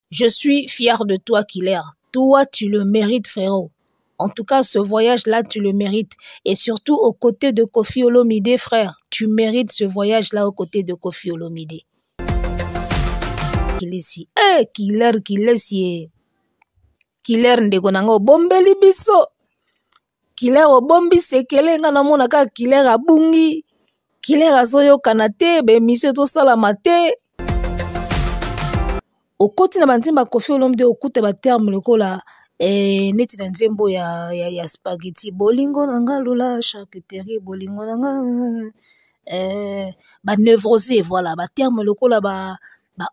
Je suis fier de toi, Killer. Toi, tu le mérites, frérot. En tout cas, ce voyage-là, tu le mérites. Et surtout, aux côtés de Koffi Olomide, frère. Tu mérites ce voyage-là aux côtés de Koffi Olomide. Kilesi. Killer, Kilesi. Killer ndeko nango bombeli biso. Killer obombi sekele nga namona ka Killer abungi. Killer azoyo kanate, be mission to salama te. Okoti na banzimba Koffi Olomide okute ba terme lokola neti na nzembo ya spaghetti bolingo nanga lula charcuterie bolingo nanga ba nevrosé voilà ba terme lokola ba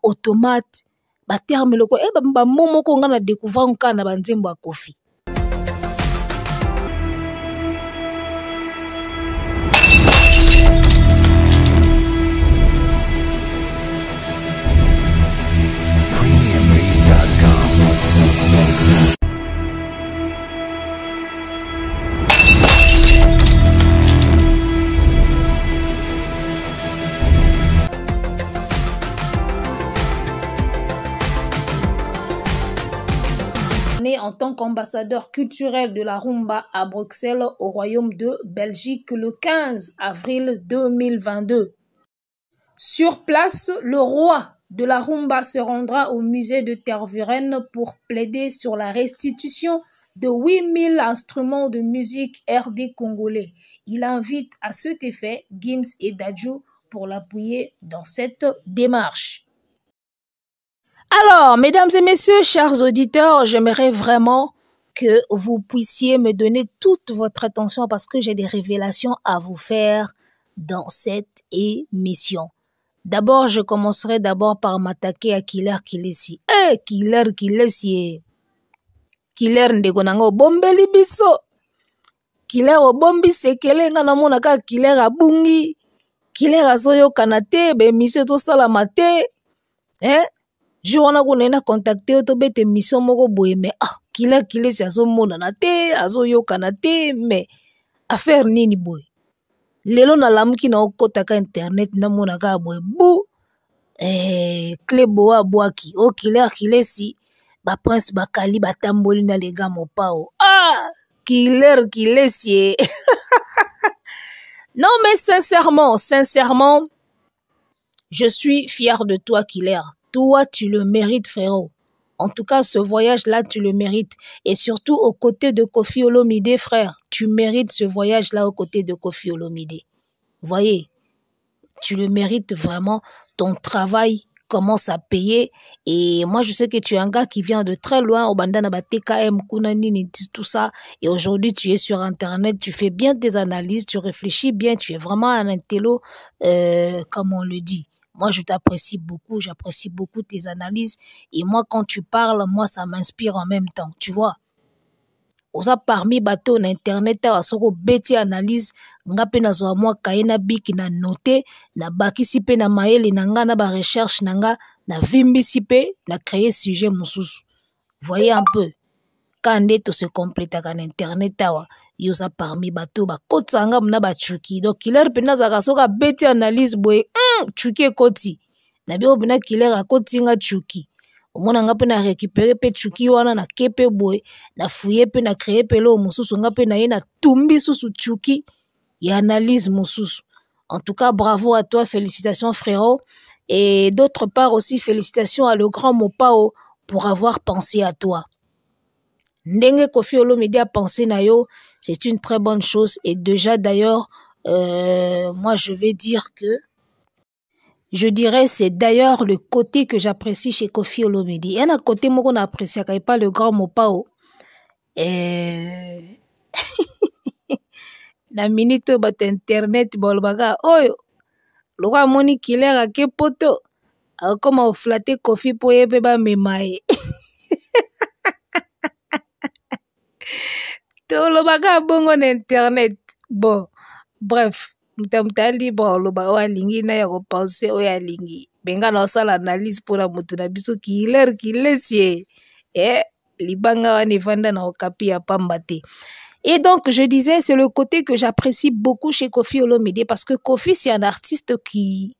automate ba terme lokola ba momo ko nga na découvrir nka na banzembo ya Koffi. En tant qu'ambassadeur culturel de la rumba à Bruxelles au Royaume de Belgique le 15 avril 2022. Sur place, le roi de la rumba se rendra au musée de Tervuren pour plaider sur la restitution de 8000 instruments de musique RD congolais. Il invite à cet effet Gims et Dadju pour l'appuyer dans cette démarche. Alors, mesdames et messieurs, chers auditeurs, j'aimerais vraiment que vous puissiez me donner toute votre attention parce que j'ai des révélations à vous faire dans cette émission. D'abord, je commencerai par m'attaquer à Killer Kilesi. Killer Kilesi. Killer ndeko nango bombeli biso. Killer obombi sekele nga namona ka Killer abungi. Killer azoyo kanate, be mission to salama te. Je wana kuna contacté to bete mission moko boye mais Killer Kilesi azomona na te, azoyoka na te, mais affaire nini boye. Lelo na lamuki na okotaka internet na mona ka boye bu Klebo abwaki o Killer Kilesi ba prince bakali batamboli na lega mopao. Killer Kilesi. Non mais sincèrement, je suis fier de toi, Killer. Toi, tu le mérites, frérot. En tout cas, ce voyage-là, tu le mérites. Et surtout, aux côtés de Koffi Olomide, frère. Tu mérites ce voyage-là aux côtés de Koffi Olomide. Voyez, tu le mérites vraiment. Ton travail commence à payer. Et moi, je sais que tu es un gars qui vient de très loin, au Bandana TKM, Kunanini, tout ça. Et aujourd'hui, tu es sur Internet, tu fais bien tes analyses, tu réfléchis bien, tu es vraiment un intello, comme on le dit. Moi, je t'apprécie beaucoup, j'apprécie beaucoup tes analyses. Et moi, quand tu parles, moi, ça m'inspire en même temps, tu vois. Oza parmi bateau na internet, asoko beti analyse, nga pe na zwa moi kaina biki na note, na bakisi pe na maele na nga na ba recherche na nga, na vimbisi pe, na créer sujet mususu. Voyez un peu. Kande to se complète na internet awa, yoza parmi bateau ba kotsa nga mna ba chuki. Donc Killer pena zaka soka beti analyse boye, chuki koti. Na bio pena Killer akoti nga chuki. Omona nga pe na récupérer pe chuki wana na kepe boye, na fouiller pe na créer pe lo mususu nga pe na ye na tumbi susu chuki ya analyse mususu. En tout cas, bravo à toi, félicitations frérot. Et d'autre part aussi, félicitations à le grand Mopao pour avoir pensé à toi. Ndenge Koffi Olomide a pensé na yo, c'est une très bonne chose. Et déjà d'ailleurs, moi je vais dire que je dirais c'est d'ailleurs le côté que j'apprécie chez Koffi Olomide. Il y a un côté moi qu'on apprécie, quand il pas le grand Mopao. Na minute bat internet bolbaga oyo le roi moni Killer a ke poto comment flatter Koffi po yebe ba memaye. To lo baga bongo na internet. Bon, bref. Mta libre lo ba wa lingi na ya repenser o ya lingi. Benga na sala analyse pour la mutu na biso Killer Kilesi. Libanga wani vanda na okapi ya pambate. Et donc, je disais, c'est le côté que j'apprécie beaucoup chez Koffi Olomide parce que Koffi, c'est un artiste qui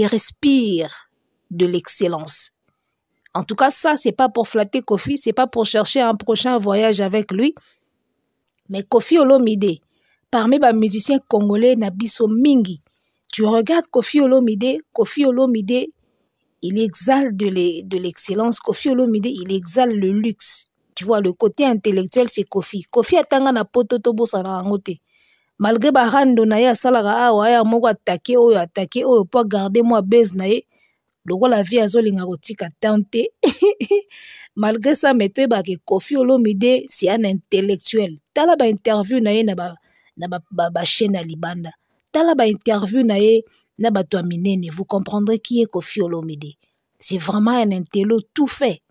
respire de l'excellence. En tout cas, ça, c'est pas pour flatter Kofi, c'est pas pour chercher un prochain voyage avec lui. Mais Koffi Olomide, parmi les musiciens congolais, Nabiso Mingi, tu regardes Koffi Olomide, il exhale de l'excellence. Koffi Olomide, il exhale le luxe. Tu vois, le côté intellectuel, c'est Koffi. Koffi atanga na poto tobo sana angote. Malgré barando na ye asalaga awa ya moko attaqué oyo pour garder moi base na ye. Loko la vie azolinga kotika tante. Malgré ça, mettez que Koffi Olomide, c'est un intellectuel. Tala ba interview na ye na ba chaîne à Libanda. Tala ba interview na ye na ba to minene. Vous comprendrez qui est Koffi Olomide. C'est vraiment un intello tout fait.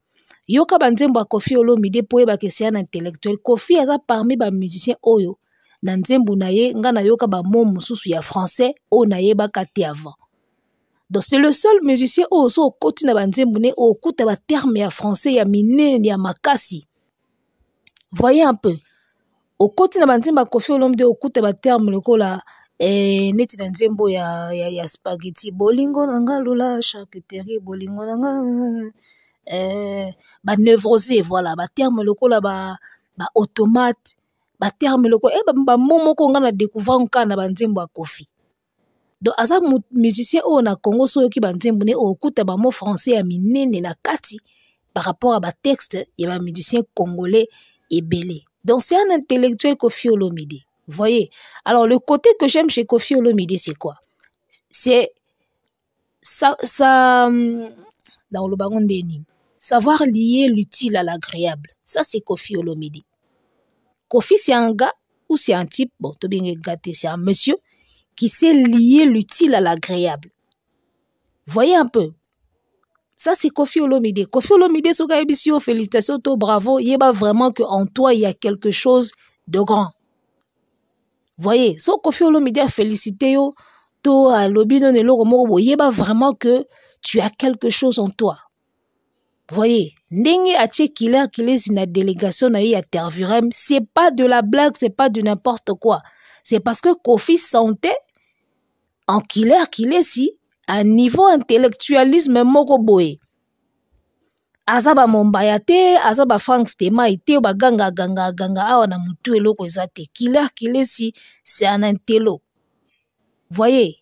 Yoka banzembo a Koffi Olomide po yeba que c'est un intellectuel. Koffi aza parmi ba musiciens oyo. Na nzembo na ye nga na yoka ba mot mususu ya français o na ye ba kate avant. Donc c'est le seul musicien au côté na banzembune au côté ba terme ya français ya minene ya makasi. Voyez un peu. Au côté na banzemba Koffi Olomide au côté ba terme lokola neti na nzembo ya spaghetti bolingo nanga lula charcuterie bolingo nanga ba névrosé voilà ba terme lokola ba automate ba terme lokola ba momo ko nga na découvrir nka na banzembo ya Koffi. Donc, aza musicien au na Congo soyoki banzembo ne okuta ba mot français ya minene na kati par rapport à ba texte et ba musicien congolais ebele. Donc, c'est un intellectuel Koffi Olomide. Vous voyez? Alors, le côté que j'aime chez Koffi Olomide, c'est quoi? C'est ça dans le baron d'Eni. Savoir lier l'utile à l'agréable. Ça, c'est Koffi Olomide. Koffi, c'est un gars ou c'est un type, bon, tout bien gâté, c'est un monsieur qui sait lier l'utile à l'agréable. Voyez un peu. Ça, c'est Koffi Olomide. Koffi Olomide, soka ebisio, félicitations, to bravo. Yeba vraiment qu'en toi, il y a quelque chose de grand. Voyez. So Koffi Olomide a félicité yo, to a lobino ne loro moro, yeba vraiment que tu as quelque chose en toi. Voyez. Ndenge ache killer zina délégation na ya Tervurem, c'est pas de la blague, c'est pas de n'importe quoi. C'est parce que Koffi sentait en killer si à niveau intellectualisme moko boye. Azaba mombayate, azaba Frank Stema ite ba ganga awa na mutu eloko ezate. Killer si c'est un intello. Voyez.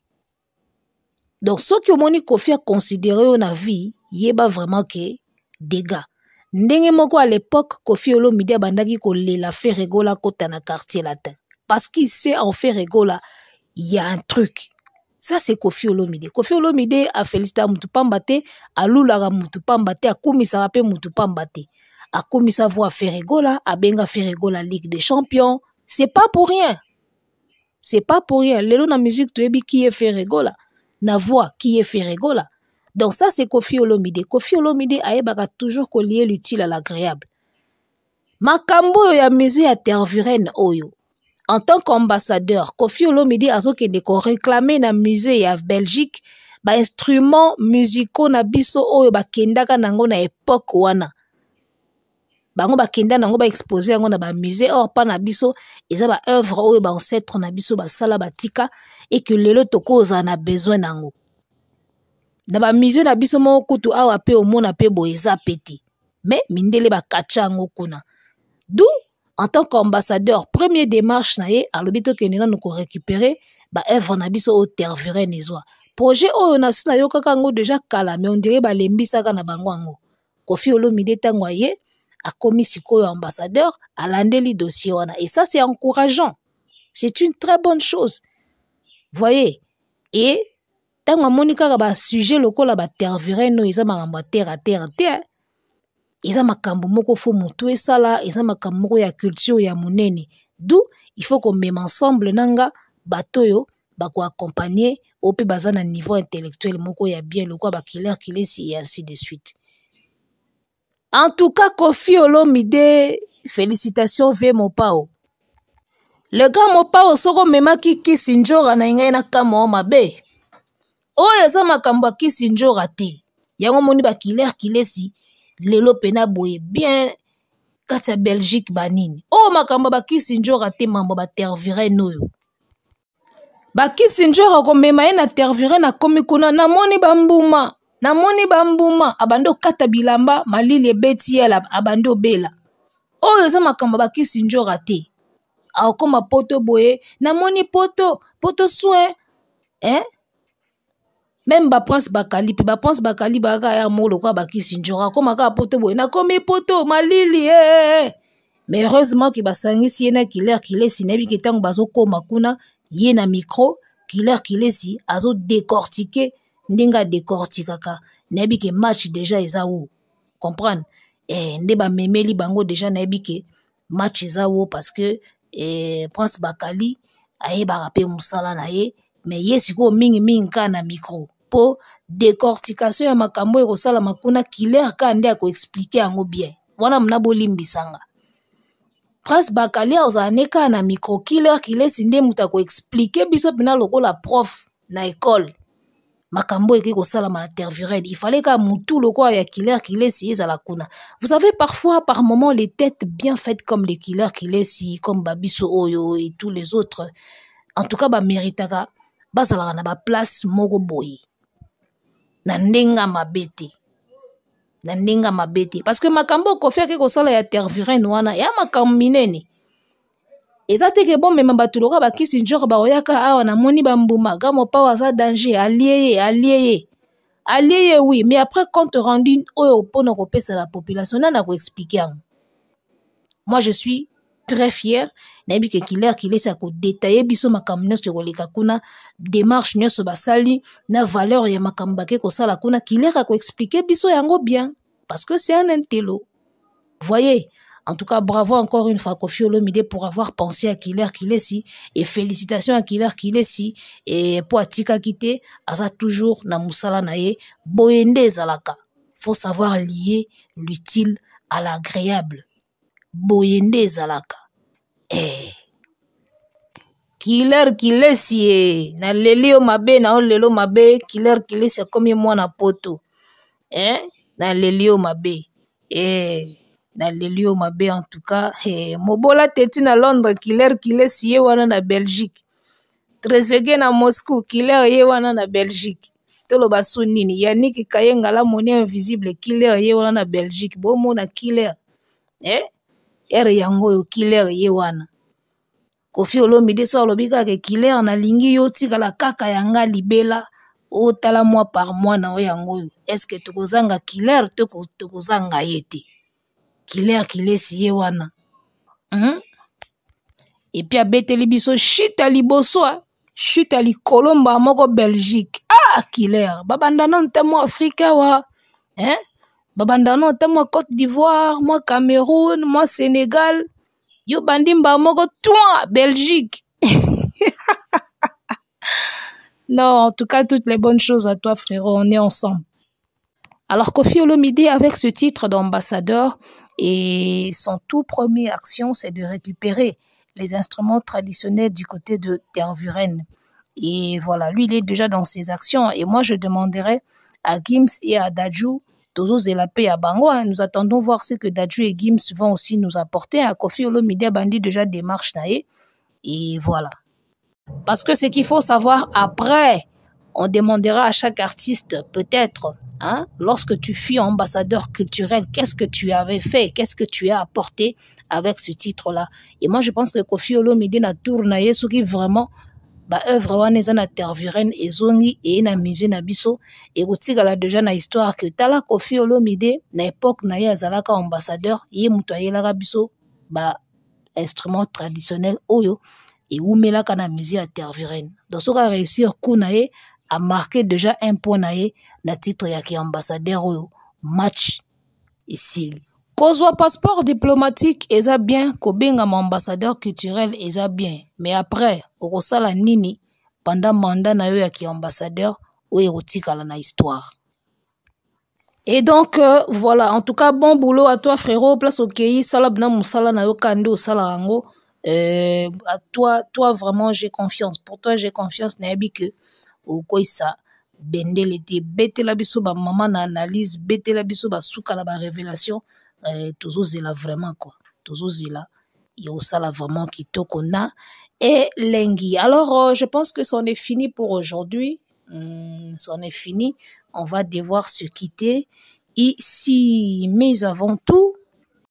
Donc ce que moni Koffi a considéré na vie, yeba vraiment que dégâts. Ndenge moko à l'époque Koffi Olomide bandaki ko lela fait rigola kota na quartier latin. Parce qu'il sait en faire rigola, il y a un truc. Ça, c'est Koffi Olomide. Koffi Olomide a félicité Moutupambate, a Lula Moutupambate, a Koumisa Rapé Moutupambate. A Koumisa voix faire rigola, a Benga faire rigola Ligue des Champions. C'est pas pour rien. C'est pas pour rien. Lelo na musique, tu es qui est fait rigola. Na voix qui est fait rigola. Donc ça, c'est Koffi Olomide. Koffi Olomide a toujours lier l'utile à l'agréable. Makambo ya musique ya Tervuren oyo. En tant qu'ambassadeur, Koffi Olomide a réclamé na musée ya Belgique ba instruments musicaux na biso oyo ba kendaka nango na époque wana. Bango ba kenda nango ba exposer yango na ba musée or pa na biso eza ba œuvre oyo ba ancêtre na biso ba sala batika et que lelo tokoza na besoin nango. Na ba musée na biso mo kutu awa pe omona pe boeza peti. Mais mindele ba kacha ngo kuna. D'où en tant qu'ambassadeur, première démarche nae à l'obito que nous nous récupérer ba œuvre na biso au Tervuren ezwa. Projet o na sina yo kaka ngo déjà kala mais on dirait ba lembisa ka na bango ngo. Koffi Olomide tangwaye a commis sikoyo ambassadeur à landeli dossier wana et ça c'est encourageant. C'est une très bonne chose. Voyez et tangwa monika ba sujet lokola ba Tervuren no eza makambo terre à terre. Eza makambo moko fo mutu esala, eza makambo moko ya culture ya munene. D'où il faut qu'on mette ensemble nanga batoyo bako accompagner au pe bazana niveau intellectuel moko ya bien lokwa ba killer si et ainsi de suite. En tout cas Koffi Olomide, félicitations ve Mopao. Le grand Mopao soko memaki Kisinjora na ngai na kamo mabe. Oyo eza makambo ya Kisinjora te. Yango moni ba killer si lelo pena boye bien kati ya Belgique banini. Oh makambo ba Kisinjora te mambo ba Tervuren oyo. Ba Kisinjora ko mema na Tervuren na komi kuna na moni bambuma. namoni bambuma abando kata bilamba malili ebeti ye abando bela oyo eza makambo bakisi njora te akoma poto boye namoni poto soin même baprince bakali pe baprince bakali baka ya molo kwa bakisi njora akoma kaka poto boye nakomi poto malili mais heureusement ki basangisi ye na Killer Kilesi nayebi ke ntango bazokoma kuna ye na micro Killer Kilesi azo décortiquer ndenge adécortikaka nayebi ke match déjà eza wo comprendre nde bamemeli bango déjà nayebi ke match eza wo parce que prince bakali ayebaka mpe mosala na ye mais ye sikoyo mingi kaka na micro po décortication ya makambo ekosalama kuna Killer ka nde akoexplike yango bien wana mna bolimbisanga prince bakali azala ne kaka na micro Killer Kilesi nde moto akoexplike biso mpena lokola prof na école makambo eke kosalama na tervirel il fallait ka mutu lokola ya Killer Kilesi ezala kuna. Vous savez parfois par moment les têtes bien faites comme les Killer Kilesi comme Babiso Oyo et tous les autres en tout cas ba méritaka bazala na ba place moko boye na ndenga mabete parce que makambo kofia ke kosala ya tervirel wana ya makambo minene eza teke bon mema bato loka bakisi njoro baoyaka awa namoni bambuma ga mopawa aza danger allié ye oui mais après compte rendu oyo mpona kopesa la population nana koexplike yango moi je suis très fier nayebi ke Killer Kilesi akodetaye biso makambo nyonso ekoleka kuna démarche nyonso basali na valeur ya makambo bake kosala kuna Killer akoexplike biso yango bien parce que c'est un intello voyez. En tout cas, bravo encore une fois Koffi Olomide pour avoir pensé à Killer Kilesi et félicitations à Killer Kilesi et pour Atika Kite, aza toujours na musala naye boyende zalaka. Faut savoir lier l'utile à l'agréable. Boyende zalaka. Killer Kilesi na lelio mabe na lelo mabe Killer Kilesi comme moi na poto. Na lelio mabe. Na lelio mabe en tout cas mobola teti na Londres Killer Kilesi ye wana na Belgique Trezeguet na Moscou Killer ye wana na Belgique toloba so nini Yannick Kayenga la monnaie invisible Killer ye wana na Belgique bomona Killer ere yango yo Killer ye wana Koffi Olomide so alobi kaka Killer na lingi yo tikala kaka yanga libela otala mois par mois na o yango yo est-ce que tokozanga Killer tokozanga yete Killer Kilesi ye wana et puis abeteli biso chute liboso chute likolomba moko Belgique Killer babanda non temo Afrika wa babanda non temo Côte d'Ivoire moi Cameroun moi Sénégal yo bandimba moko toi Belgique non en tout cas toutes les bonnes choses à toi frérot on est ensemble. Alors Koffi Olomide avec ce titre d'ambassadeur et son tout premier action c'est de récupérer les instruments traditionnels du côté de Tervuren. Et voilà, lui il est déjà dans ses actions et moi je demanderai à Gims et à Dadju Tozo Zelapé à Bango. Nous attendons voir ce que Dadju et Gims vont aussi nous apporter. À Koffi Olomide a bandit déjà démarche naé et voilà. Parce que ce qu'il faut savoir après, on demandera à chaque artiste peut-être. Lorsque tu fus ambassadeur culturel, qu'est-ce que tu avais fait? Qu'est-ce que tu as apporté avec ce titre-là? Et moi, je pense que Koffi Olomide na tournaye ce qui vraiment œuvre wana eza na Tervuren ezongi et na musée na biso et kotikala déjà na histoire que tala Koffi Olomide na époque na ye azalaka ambassadeur ye mutu ayelaka biso instrument traditionnel oyo et umelaka na musée à Tervuren. Donc soka réussir kuna ye a marqué déjà un point naé na titre ya ki ambassadeur oyo match ici. Kozwa passeport diplomatique eza bien kobenga ambassadeur culturel eza bien mais après okosala nini pendant mandat na yo ya ki ambassadeur oyo otikala na histoire. Et donc voilà en tout cas bon boulot à toi frérot place au kei sala bna musala na yo kando sala rango à toi vraiment j'ai confiance pour toi j'ai confiance na yabi que okoisa bendele te betela biso ba maman na analyse betela biso ba suka la ba révélation tozozela vraiment quoi tozozela yo sala vraiment kitoko na et lengi. Alors je pense que c'en est fini pour aujourd'hui. C'en est fini on va devoir se quitter ici. Mais avant tout,